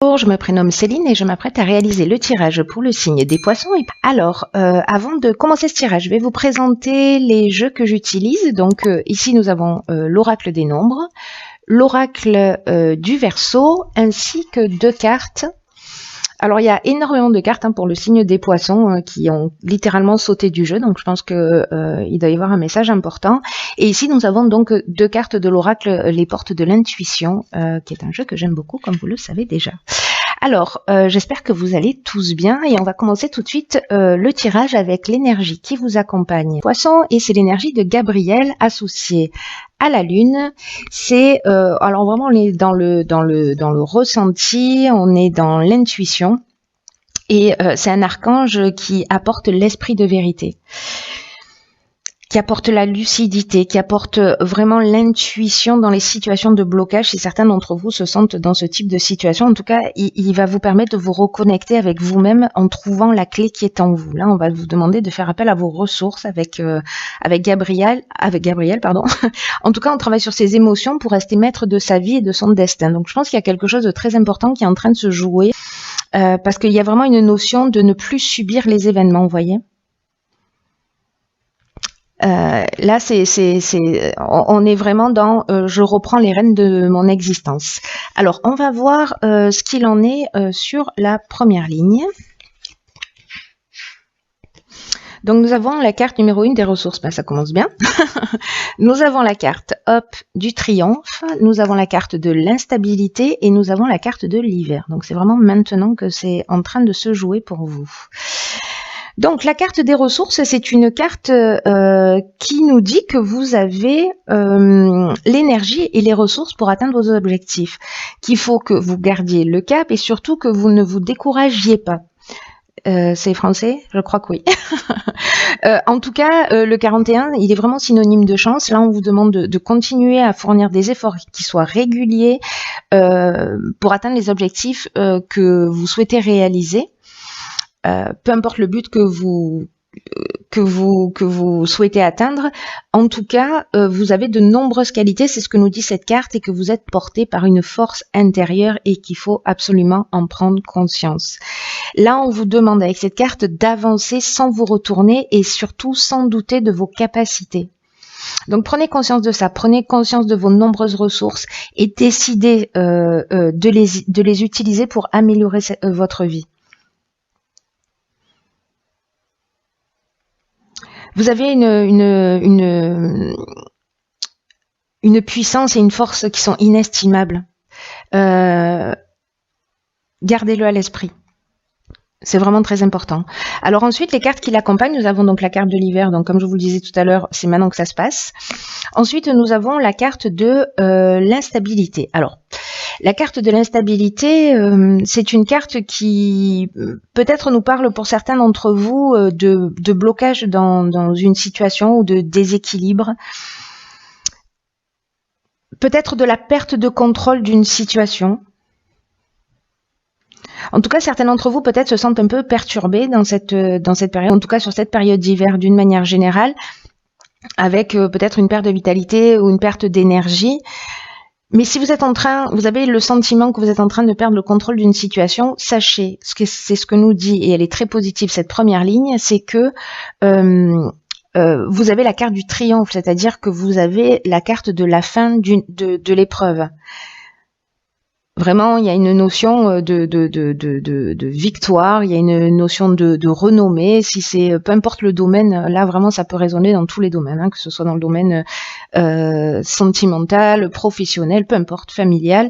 Bonjour, je me prénomme Céline et je m'apprête à réaliser le tirage pour le signe des poissons. Alors, avant de commencer ce tirage, je vais vous présenter les jeux que j'utilise. Donc ici, nous avons l'oracle des nombres, l'oracle du Verseau, ainsi que 2 cartes. Alors, il y a énormément de cartes pour le signe des poissons qui ont littéralement sauté du jeu. Donc, je pense que il doit y avoir un message important. Et ici, nous avons donc 2 cartes de l'oracle, les portes de l'intuition, qui est un jeu que j'aime beaucoup, comme vous le savez déjà. Alors, j'espère que vous allez tous bien et on va commencer tout de suite le tirage avec l'énergie qui vous accompagne. Poisson, et c'est l'énergie de Gabriel associée à la lune. C'est alors vraiment on est dans le ressenti, on est dans l'intuition et c'est un archange qui apporte l'esprit de vérité, qui apporte la lucidité, qui apporte vraiment l'intuition dans les situations de blocage. Si certains d'entre vous se sentent dans ce type de situation, en tout cas, il va vous permettre de vous reconnecter avec vous-même en trouvant la clé qui est en vous. Là, on va vous demander de faire appel à vos ressources avec Gabriel, pardon. En tout cas, on travaille sur ses émotions pour rester maître de sa vie et de son destin. Donc, je pense qu'il y a quelque chose de très important qui est en train de se jouer parce qu'il y a vraiment une notion de ne plus subir les événements, vous voyez. Là, on est vraiment dans je reprends les rênes de mon existence. Alors, on va voir ce qu'il en est sur la première ligne. Donc, nous avons la carte numéro 1 des ressources. Ben, ça commence bien. Nous avons la carte du triomphe. Nous avons la carte de l'instabilité et nous avons la carte de l'hiver. Donc, c'est vraiment maintenant que c'est en train de se jouer pour vous. Donc, la carte des ressources, c'est une carte qui nous dit que vous avez l'énergie et les ressources pour atteindre vos objectifs, qu'il faut que vous gardiez le cap et surtout que vous ne vous découragiez pas. C'est français? Je crois que oui. En tout cas, le 41, il est vraiment synonyme de chance. Là, on vous demande de continuer à fournir des efforts qui soient réguliers pour atteindre les objectifs que vous souhaitez réaliser. Peu importe le but que vous souhaitez atteindre, en tout cas, vous avez de nombreuses qualités, c'est ce que nous dit cette carte, et que vous êtes porté par une force intérieure et qu'il faut absolument en prendre conscience. Là, on vous demande avec cette carte d'avancer sans vous retourner et surtout sans douter de vos capacités. Donc prenez conscience de ça, prenez conscience de vos nombreuses ressources et décidez de les utiliser pour améliorer votre vie. Vous avez une puissance et une force qui sont inestimables. Gardez-le à l'esprit. C'est vraiment très important. Alors ensuite, les cartes qui l'accompagnent, nous avons donc la carte de l'hiver. Donc comme je vous le disais tout à l'heure, c'est maintenant que ça se passe. Ensuite, nous avons la carte de l'instabilité. Alors, la carte de l'instabilité, c'est une carte qui peut-être nous parle pour certains d'entre vous de blocage dans une situation ou de déséquilibre. Peut-être de la perte de contrôle d'une situation. En tout cas, certains d'entre vous peut-être se sentent un peu perturbés dans cette période, en tout cas sur cette période d'hiver d'une manière générale, avec peut-être une perte de vitalité ou une perte d'énergie. Mais si vous avez le sentiment que vous êtes en train de perdre le contrôle d'une situation, sachez, c'est ce que nous dit, et elle est très positive cette première ligne, c'est que vous avez la carte du triomphe, c'est-à-dire que vous avez la carte de la fin de l'épreuve. Vraiment, il y a une notion de victoire, il y a une notion de renommée. Si c'est peu importe le domaine, là vraiment ça peut résonner dans tous les domaines, que ce soit dans le domaine sentimental, professionnel, peu importe, familial.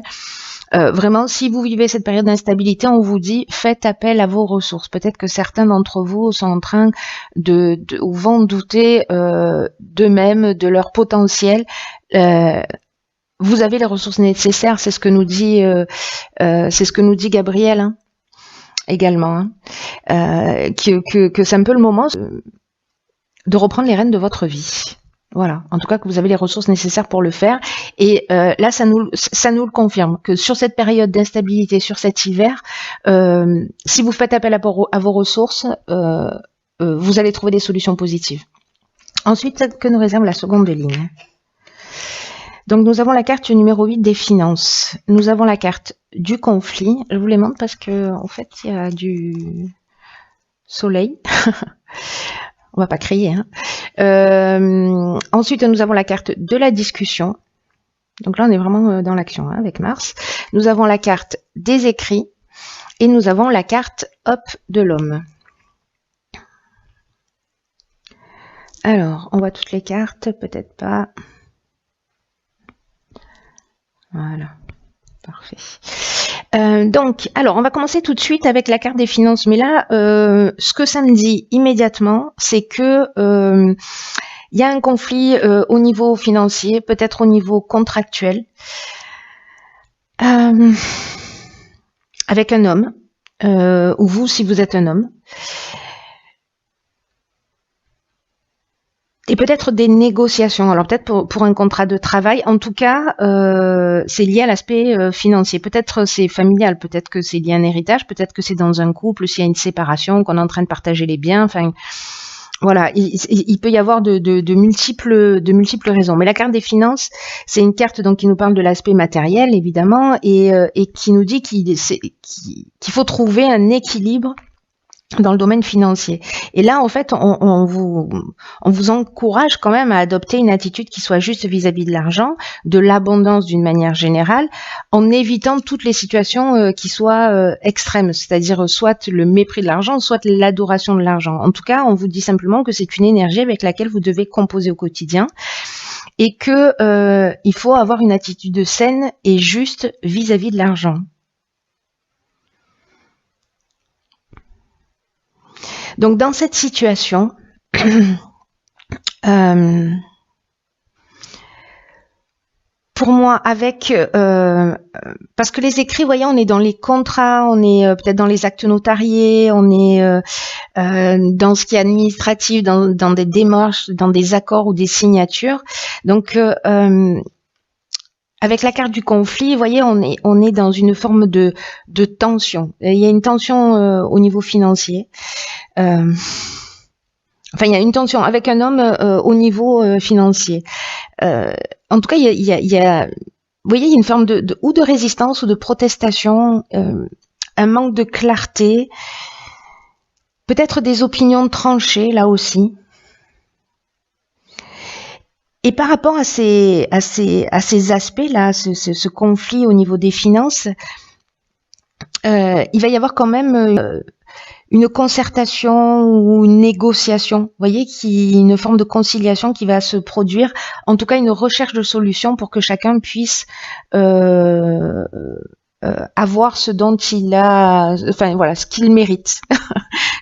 Vraiment, si vous vivez cette période d'instabilité, on vous dit faites appel à vos ressources. Peut-être que certains d'entre vous sont en train ou vont douter d'eux-mêmes, de leur potentiel. Vous avez les ressources nécessaires, c'est ce que nous dit Gabriel également, que c'est un peu le moment de reprendre les rênes de votre vie. Voilà, en tout cas que vous avez les ressources nécessaires pour le faire. Et là, ça nous le confirme que sur cette période d'instabilité, sur cet hiver, si vous faites appel à vos ressources, vous allez trouver des solutions positives. Ensuite, que nous réserve la seconde ligne? Donc nous avons la carte numéro 8 des finances. Nous avons la carte du conflit. Je vous les montre parce que en fait, il y a du soleil. On va pas crier. Hein. Ensuite, nous avons la carte de la discussion. Donc là, on est vraiment dans l'action hein, avec Mars. Nous avons la carte des écrits et nous avons la carte hop de l'homme. Alors, on voit toutes les cartes, peut-être pas. Voilà, parfait. Donc, alors, on va commencer tout de suite avec la carte des finances. Mais là, ce que ça me dit immédiatement, c'est que il y a un conflit au niveau financier, peut-être au niveau contractuel, avec un homme, ou vous, si vous êtes un homme. Et peut-être des négociations. Alors peut-être pour un contrat de travail. En tout cas, c'est lié à l'aspect financier. Peut-être c'est familial, peut-être que c'est lié à un héritage, peut-être que c'est dans un couple, s'il y a une séparation, qu'on est en train de partager les biens. Enfin, voilà, il peut y avoir de multiples raisons. Mais la carte des finances, c'est une carte donc qui nous parle de l'aspect matériel, évidemment, et qui nous dit qu'il faut trouver un équilibre dans le domaine financier. Et là, en fait, on vous encourage quand même à adopter une attitude qui soit juste vis-à-vis de l'argent, de l'abondance d'une manière générale, en évitant toutes les situations qui soient extrêmes, c'est-à-dire soit le mépris de l'argent, soit l'adoration de l'argent. En tout cas, on vous dit simplement que c'est une énergie avec laquelle vous devez composer au quotidien et que il faut avoir une attitude saine et juste vis-à-vis de l'argent. Donc dans cette situation, pour moi, avec parce que les écrits, voyez, on est dans les contrats, on est peut-être dans les actes notariés, on est dans ce qui est administratif, dans des démarches, dans des accords ou des signatures. Donc avec la carte du conflit, vous voyez, on est dans une forme de tension. Il y a une tension au niveau financier. Enfin, il y a une tension avec un homme au niveau financier. En tout cas, il y a, vous voyez, il y a une forme ou de résistance ou de protestation, un manque de clarté, peut-être des opinions tranchées là aussi. Et par rapport à ces aspects-là, ce conflit au niveau des finances, il va y avoir quand même une concertation ou une négociation, vous voyez, une forme de conciliation qui va se produire, en tout cas une recherche de solutions pour que chacun puisse avoir ce dont il a, enfin voilà, ce qu'il mérite,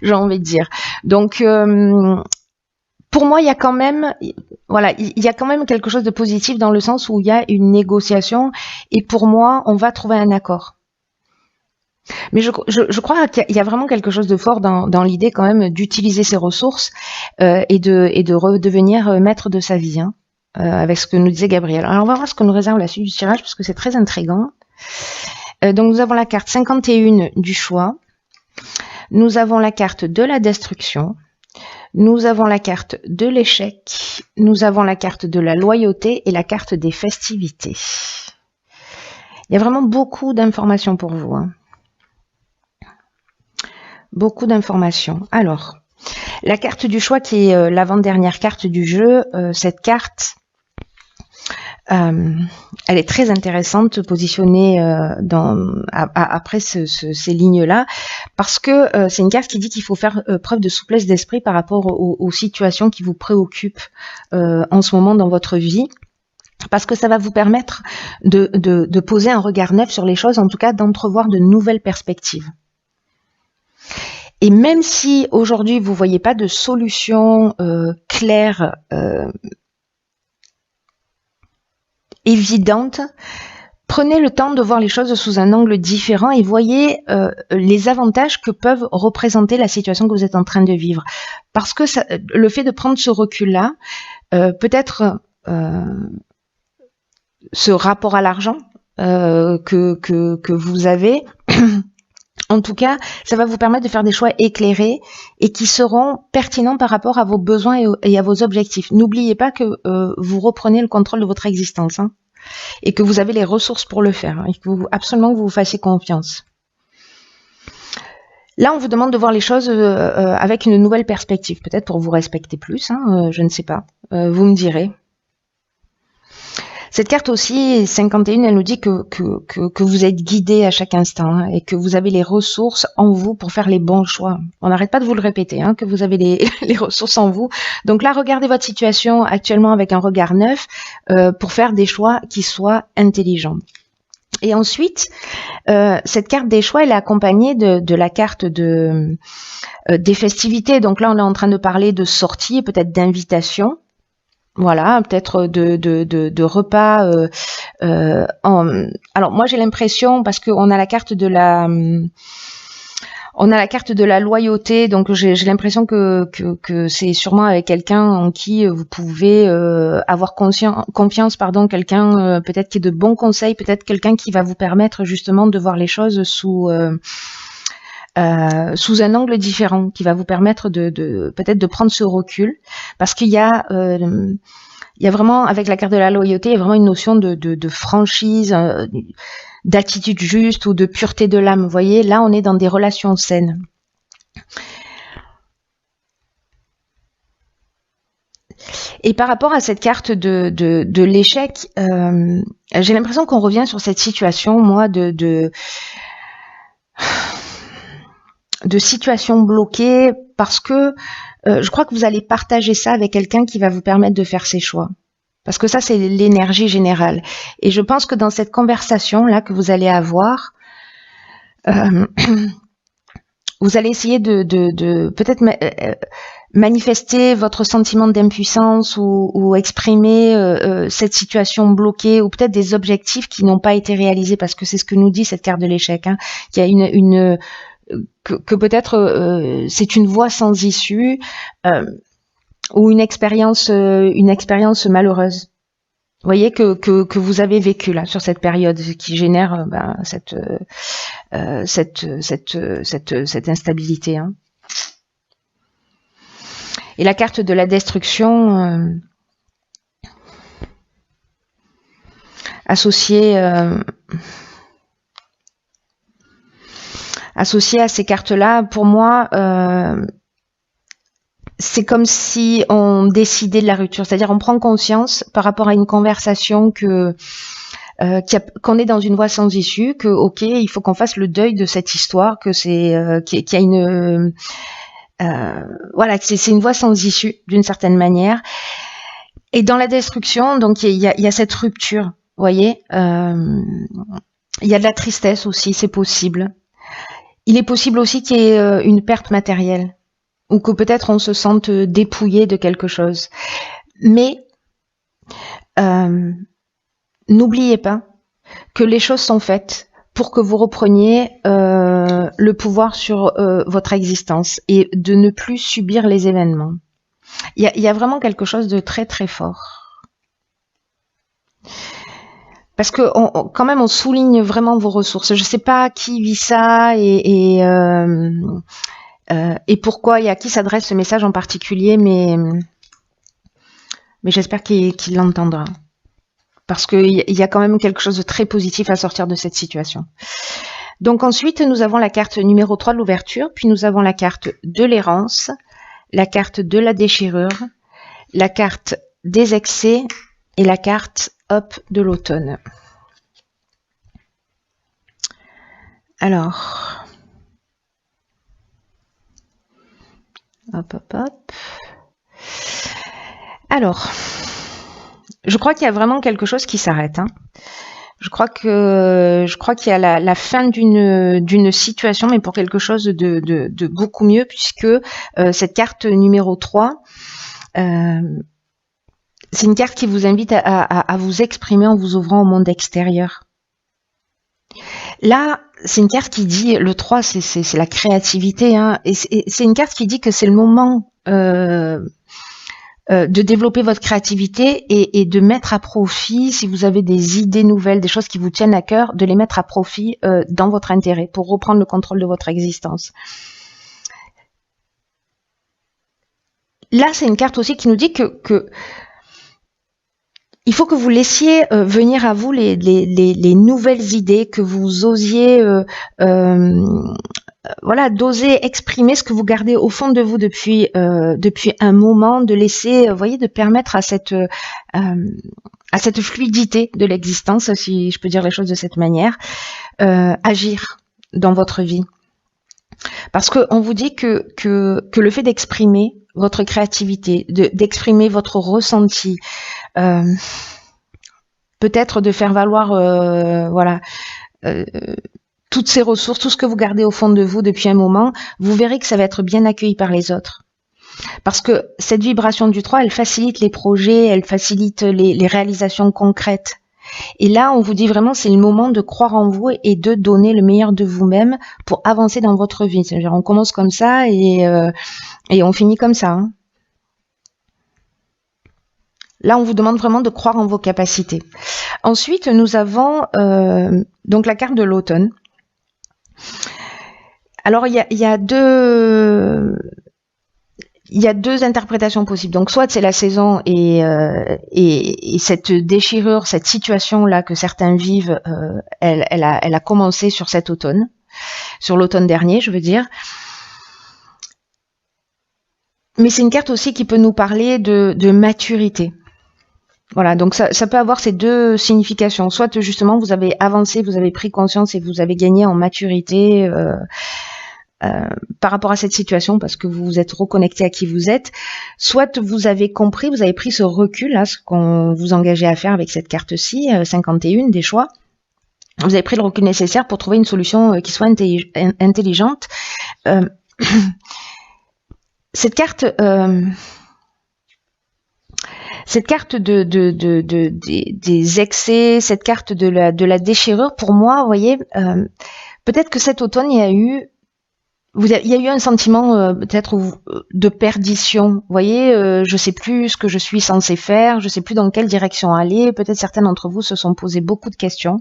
j'ai envie de dire. Donc pour moi, il y a quand même, voilà, il y a quand même quelque chose de positif dans le sens où il y a une négociation et pour moi, on va trouver un accord. Mais je crois qu'il y a vraiment quelque chose de fort dans l'idée quand même d'utiliser ses ressources et de redevenir maître de sa vie, hein, avec ce que nous disait Gabriel. Alors on va voir ce que nous réserve la suite du tirage parce que c'est très intriguant. Donc nous avons la carte 51 du choix, nous avons la carte de la destruction, nous avons la carte de l'échec, nous avons la carte de la loyauté et la carte des festivités. Il y a vraiment beaucoup d'informations pour vous, hein. Beaucoup d'informations. Alors, la carte du choix qui est l'avant-dernière carte du jeu, cette carte, elle est très intéressante positionnée après ces lignes-là, parce que c'est une carte qui dit qu'il faut faire preuve de souplesse d'esprit par rapport aux situations qui vous préoccupent en ce moment dans votre vie. Parce que ça va vous permettre de poser un regard neuf sur les choses, en tout cas d'entrevoir de nouvelles perspectives. Et même si aujourd'hui vous voyez pas de solution claire, évidente, prenez le temps de voir les choses sous un angle différent et voyez les avantages que peuvent représenter la situation que vous êtes en train de vivre. Parce que le fait de prendre ce recul-là, peut-être ce rapport à l'argent que vous avez, en tout cas, ça va vous permettre de faire des choix éclairés et qui seront pertinents par rapport à vos besoins et à vos objectifs. N'oubliez pas que vous reprenez le contrôle de votre existence, hein. et que vous avez les ressources pour le faire, hein, et que absolument que vous vous fassiez confiance. Là, on vous demande de voir les choses avec une nouvelle perspective, peut-être pour vous respecter plus, hein, je ne sais pas, vous me direz. Cette carte aussi, 51, elle nous dit que vous êtes guidé à chaque instant, hein, et que vous avez les ressources en vous pour faire les bons choix. On n'arrête pas de vous le répéter, hein, que vous avez les ressources en vous. Donc là, regardez votre situation actuellement avec un regard neuf pour faire des choix qui soient intelligents. Et ensuite, cette carte des choix, elle est accompagnée de la carte des festivités. Donc là, on est en train de parler de sorties, peut-être d'invitations. Voilà, peut-être de repas. Alors moi j'ai l'impression, parce qu'on a la carte de la loyauté, donc j'ai l'impression que c'est sûrement avec quelqu'un en qui vous pouvez avoir confiance, quelqu'un peut-être qui est de bons conseils, peut-être quelqu'un qui va vous permettre justement de voir les choses sous un angle différent, qui va vous permettre peut-être de prendre ce recul, parce qu'il y a vraiment, avec la carte de la loyauté, il y a vraiment une notion de franchise, d'attitude juste ou de pureté de l'âme. Vous voyez, là, on est dans des relations saines. Et par rapport à cette carte de l'échec, j'ai l'impression qu'on revient sur cette situation, moi, de situation bloquée, parce que je crois que vous allez partager ça avec quelqu'un qui va vous permettre de faire ses choix. Parce que ça, c'est l'énergie générale. Et je pense que dans cette conversation-là que vous allez avoir, vous allez essayer de peut-être manifester votre sentiment d'impuissance ou exprimer cette situation bloquée, ou peut-être des objectifs qui n'ont pas été réalisés, parce que c'est ce que nous dit cette carte de l'échec, hein, qu'il y a que peut-être c'est une voie sans issue, ou une expérience malheureuse. Vous voyez que vous avez vécu là sur cette période qui génère cette instabilité, hein. Et la carte de la destruction associée à ces cartes-là, pour moi, c'est comme si on décidait de la rupture. C'est-à-dire, on prend conscience par rapport à une conversation qu'on est dans une voie sans issue, que ok, il faut qu'on fasse le deuil de cette histoire, que c'est qu'il y a une voilà, que c'est une voie sans issue d'une certaine manière. Et dans la destruction, donc il y a cette rupture. Vous voyez, il y a de la tristesse aussi, c'est possible. Il est possible aussi qu'il y ait une perte matérielle, ou que peut-être on se sente dépouillé de quelque chose. Mais n'oubliez pas que les choses sont faites pour que vous repreniez le pouvoir sur votre existence et de ne plus subir les événements. Il y a vraiment quelque chose de très très fort. Parce que quand même, on souligne vraiment vos ressources. Je ne sais pas qui vit ça et pourquoi et à qui s'adresse ce message en particulier, mais j'espère qu'il l'entendra. Parce qu'il y a quand même quelque chose de très positif à sortir de cette situation. Donc ensuite, nous avons la carte numéro 3 de l'ouverture, puis nous avons la carte de l'errance, la carte de la déchirure, la carte des excès et la carte de l'automne. Alors, hop. Alors, je crois qu'il y a vraiment quelque chose qui s'arrête, hein. Je crois qu'il y a la fin d'une situation, mais pour quelque chose de beaucoup mieux, puisque cette carte numéro 3, c'est une carte qui vous invite à vous exprimer en vous ouvrant au monde extérieur. Là, c'est une carte qui dit, le 3, c'est la créativité, hein, et c'est une carte qui dit que c'est le moment de développer votre créativité et de mettre à profit, si vous avez des idées nouvelles, des choses qui vous tiennent à cœur, de les mettre à profit dans votre intérêt, pour reprendre le contrôle de votre existence. Là, c'est une carte aussi qui nous dit que il faut que vous laissiez venir à vous les nouvelles idées, que vous osiez voilà, d'oser exprimer ce que vous gardez au fond de vous depuis un moment, de laisser, voyez, de permettre à cette fluidité de l'existence, si je peux dire les choses de cette manière, agir dans votre vie. Parce que on vous dit que le fait d'exprimer votre créativité, d'exprimer votre ressenti, peut-être de faire valoir, voilà, toutes ces ressources, tout ce que vous gardez au fond de vous depuis un moment, vous verrez que ça va être bien accueilli par les autres. Parce que cette vibration du 3, elle facilite les projets, elle facilite les réalisations concrètes. Et là, on vous dit vraiment, c'est le moment de croire en vous et de donner le meilleur de vous-même pour avancer dans votre vie. C'est-à-dire, on commence comme ça et on finit comme ça. Hein. Là, on vous demande vraiment de croire en vos capacités. Ensuite, nous avons donc la carte de l'automne. Alors, il y a deux interprétations possibles. Donc, soit c'est la saison et cette déchirure, cette situation-là que certains vivent, elle a commencé sur cet automne, sur l'automne dernier, je veux dire. Mais c'est une carte aussi qui peut nous parler de maturité. Voilà, donc ça peut avoir ces deux significations. Soit justement vous avez avancé, vous avez pris conscience et vous avez gagné en maturité par rapport à cette situation parce que vous vous êtes reconnecté à qui vous êtes. Soit vous avez compris, vous avez pris ce recul, là, ce qu'on vous engageait à faire avec cette carte-ci, 51 des choix. Vous avez pris le recul nécessaire pour trouver une solution qui soit intelligente. Cette carte des excès, cette carte de la déchirure, pour moi, vous voyez, peut-être que cet automne, il y a eu un sentiment peut-être de perdition. Vous voyez, je sais plus ce que je suis censée faire, je sais plus dans quelle direction aller. Peut-être certains d'entre vous se sont posé beaucoup de questions.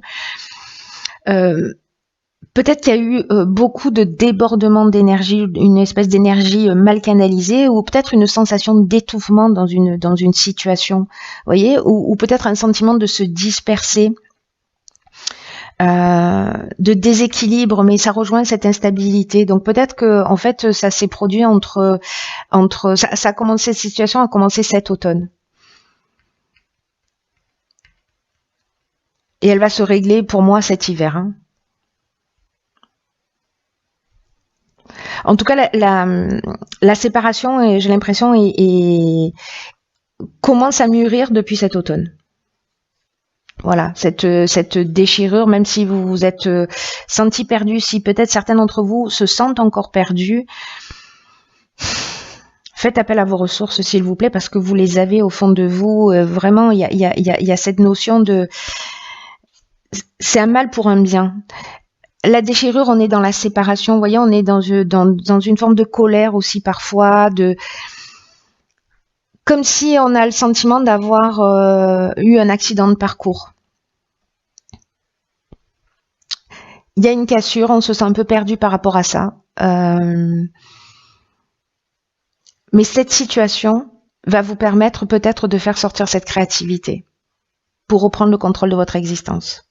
Peut-être qu'il y a eu beaucoup de débordement d'énergie, une espèce d'énergie mal canalisée, ou peut-être une sensation d'étouffement dans une situation, vous voyez, ou peut-être un sentiment de se disperser, de déséquilibre, mais ça rejoint cette instabilité. Donc peut-être que en fait ça s'est produit entre ça a commencé, cette situation a commencé cet automne. Et elle va se régler pour moi cet hiver. Hein. En tout cas, la séparation, j'ai l'impression, commence à mûrir depuis cet automne. Voilà, cette déchirure, même si vous vous êtes senti perdu, si peut-être certains d'entre vous se sentent encore perdus, faites appel à vos ressources, s'il vous plaît, parce que vous les avez au fond de vous. Vraiment, il y a cette notion de... C'est un mal pour un bien. La déchirure, on est dans la séparation, vous voyez, on est dans une forme de colère aussi parfois, comme si on a le sentiment d'avoir eu un accident de parcours. Il y a une cassure, on se sent un peu perdu par rapport à ça. Mais cette situation va vous permettre peut-être de faire sortir cette créativité pour reprendre le contrôle de votre existence.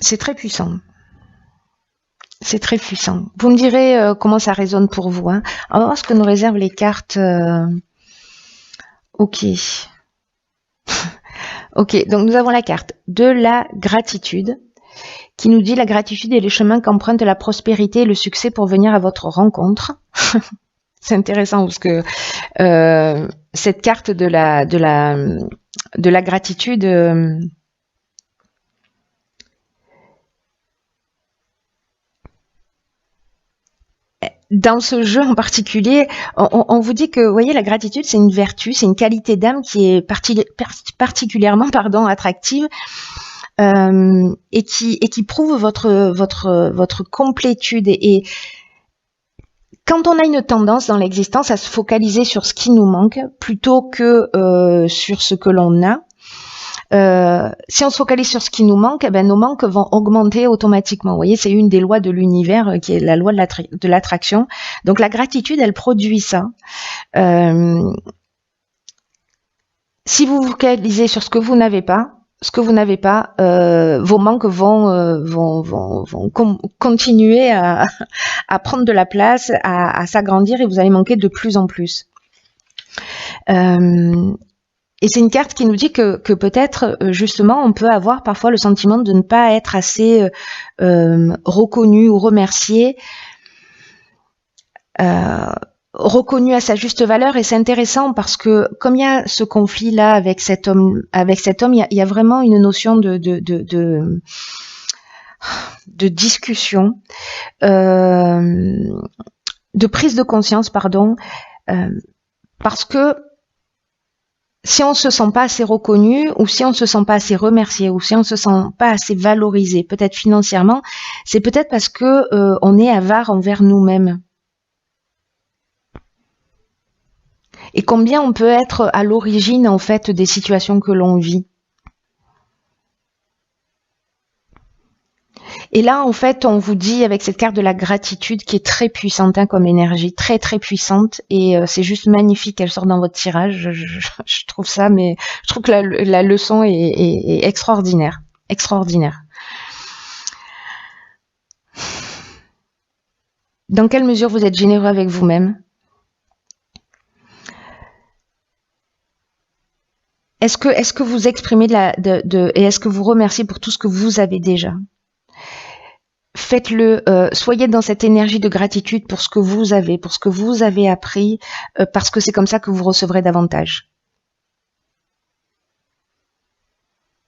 C'est très puissant. C'est très puissant. Vous me direz comment ça résonne pour vous. Hein. On va voir ce que nous réservent les cartes. Ok. Ok, donc nous avons la carte de la gratitude qui nous dit la gratitude est le chemin qu'emprunte la prospérité et le succès pour venir à votre rencontre. C'est intéressant parce que cette carte de la gratitude... dans ce jeu en particulier, on vous dit que, vous voyez, la gratitude, c'est une vertu, c'est une qualité d'âme qui est particulièrement attractive et qui prouve votre complétude. Et quand on a une tendance dans l'existence à se focaliser sur ce qui nous manque plutôt que sur ce que l'on a, Si on se focalise sur ce qui nous manque, eh ben, nos manques vont augmenter automatiquement. Vous voyez, c'est une des lois de l'univers qui est la loi de l'attraction. Donc la gratitude, elle produit ça. Si vous vous focalisez sur ce que vous n'avez pas, vos manques vont continuer à prendre de la place, à s'agrandir, et vous allez manquer de plus en plus. Et c'est une carte qui nous dit que peut-être, justement, on peut avoir parfois le sentiment de ne pas être assez reconnu ou remercié, reconnu à sa juste valeur. Et c'est intéressant parce que comme il y a ce conflit là avec cet homme, il y a vraiment une notion de discussion, de prise de conscience, pardon, parce que si on se sent pas assez reconnu, ou si on se sent pas assez remercié, ou si on se sent pas assez valorisé, peut-être financièrement, c'est peut-être parce que on est avare envers nous-mêmes. Et combien on peut être à l'origine, en fait, des situations que l'on vit. Et là, en fait, on vous dit avec cette carte de la gratitude qui est très puissante, hein, comme énergie, très très puissante, et c'est juste magnifique qu'elle sorte dans votre tirage. Je trouve ça, mais je trouve que la leçon est extraordinaire, extraordinaire. Dans quelle mesure vous êtes généreux avec vous-même? Est-ce que vous exprimez et est-ce que vous remerciez pour tout ce que vous avez déjà? Faites-le, soyez dans cette énergie de gratitude pour ce que vous avez, pour ce que vous avez appris, parce que c'est comme ça que vous recevrez davantage.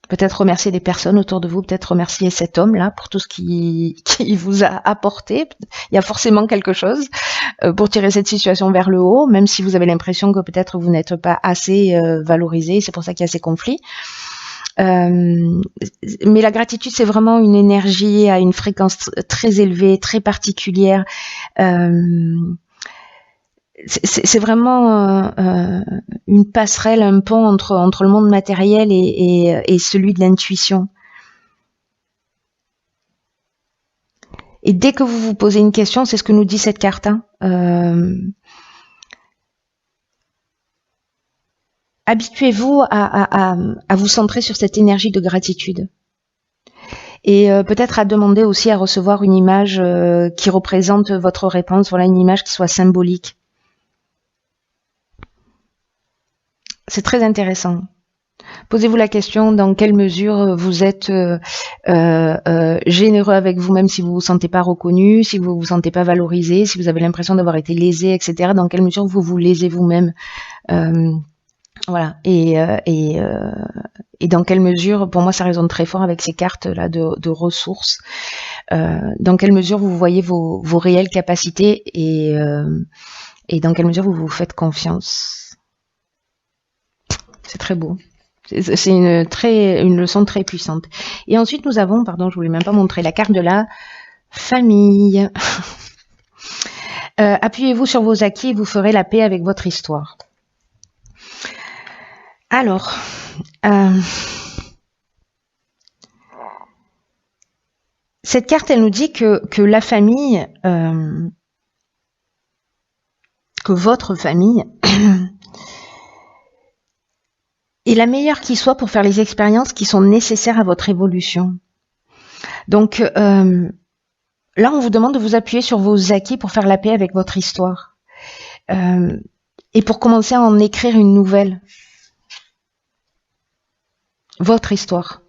Peut-être remercier les personnes autour de vous, peut-être remercier cet homme-là pour tout ce qui vous a apporté. Il y a forcément quelque chose pour tirer cette situation vers le haut, même si vous avez l'impression que peut-être vous n'êtes pas assez valorisé, c'est pour ça qu'il y a ces conflits. Mais la gratitude, c'est vraiment une énergie à une fréquence très élevée, très particulière. C'est vraiment une passerelle, un pont entre le monde matériel et celui de l'intuition. Et dès que vous vous posez une question, c'est ce que nous dit cette carte, hein, habituez-vous à vous centrer sur cette énergie de gratitude. Et peut-être à demander aussi à recevoir une image qui représente votre réponse, voilà, une image qui soit symbolique. C'est très intéressant. Posez-vous la question dans quelle mesure vous êtes généreux avec vous-même si vous vous sentez pas reconnu, si vous vous sentez pas valorisé, si vous avez l'impression d'avoir été lésé, etc. Dans quelle mesure vous vous lésez vous-même. Voilà. Et dans quelle mesure, pour moi, ça résonne très fort avec ces cartes-là de ressources. Dans quelle mesure vous voyez vos réelles capacités et dans quelle mesure vous vous faites confiance. C'est très beau. C'est une leçon très puissante. Et ensuite, nous avons, pardon, je voulais même pas montrer, la carte de la famille. Appuyez-vous sur vos acquis et vous ferez la paix avec votre histoire. Alors, cette carte, elle nous dit que la famille, que votre famille est la meilleure qui soit pour faire les expériences qui sont nécessaires à votre évolution. Donc, là, on vous demande de vous appuyer sur vos acquis pour faire la paix avec votre histoire. Et pour commencer à en écrire une nouvelle. Votre histoire.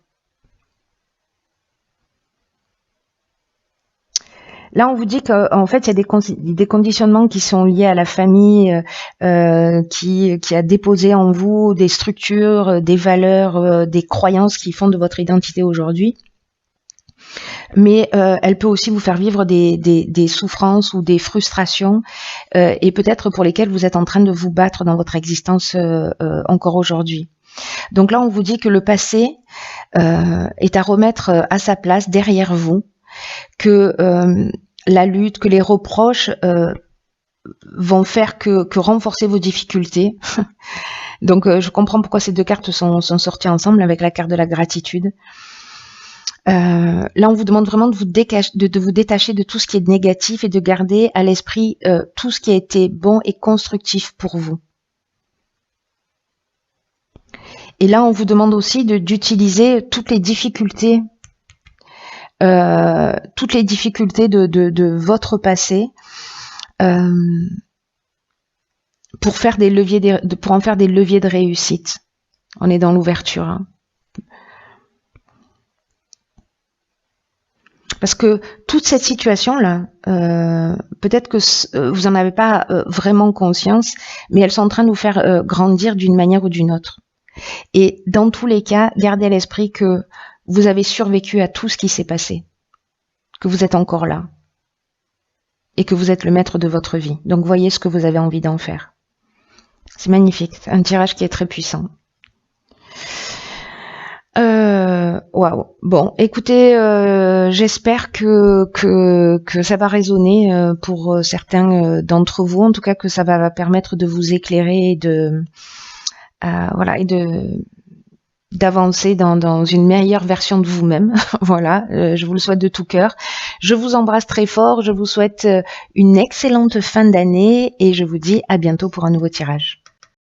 Là, on vous dit qu'en fait, il y a des conditionnements qui sont liés à la famille, qui a déposé en vous des structures, des valeurs, des croyances qui font de votre identité aujourd'hui. Mais elle peut aussi vous faire vivre des souffrances ou des frustrations, et peut-être pour lesquelles vous êtes en train de vous battre dans votre existence encore aujourd'hui. Donc là, on vous dit que le passé est à remettre à sa place derrière vous, que la lutte, que les reproches vont faire que renforcer vos difficultés Donc, je comprends pourquoi ces deux cartes sont sorties ensemble avec la carte de la gratitude. Là, on vous demande vraiment de vous détacher de tout ce qui est négatif et de garder à l'esprit tout ce qui a été bon et constructif pour vous. Et là, on vous demande aussi d'utiliser toutes les difficultés de votre passé pour en faire des leviers de réussite. On est dans l'ouverture. Hein. Parce que toute cette situation-là, peut-être que vous n'en avez pas vraiment conscience, mais elles sont en train de vous faire grandir d'une manière ou d'une autre. Et dans tous les cas, gardez à l'esprit que vous avez survécu à tout ce qui s'est passé, que vous êtes encore là, et que vous êtes le maître de votre vie. Donc voyez ce que vous avez envie d'en faire. C'est magnifique, un tirage qui est très puissant. Waouh. Bon, écoutez, j'espère que ça va résonner pour certains d'entre vous. En tout cas, que ça va permettre de vous éclairer et d'avancer dans une meilleure version de vous-même. Voilà, je vous le souhaite de tout cœur. Je vous embrasse très fort. Je vous souhaite une excellente fin d'année et je vous dis à bientôt pour un nouveau tirage.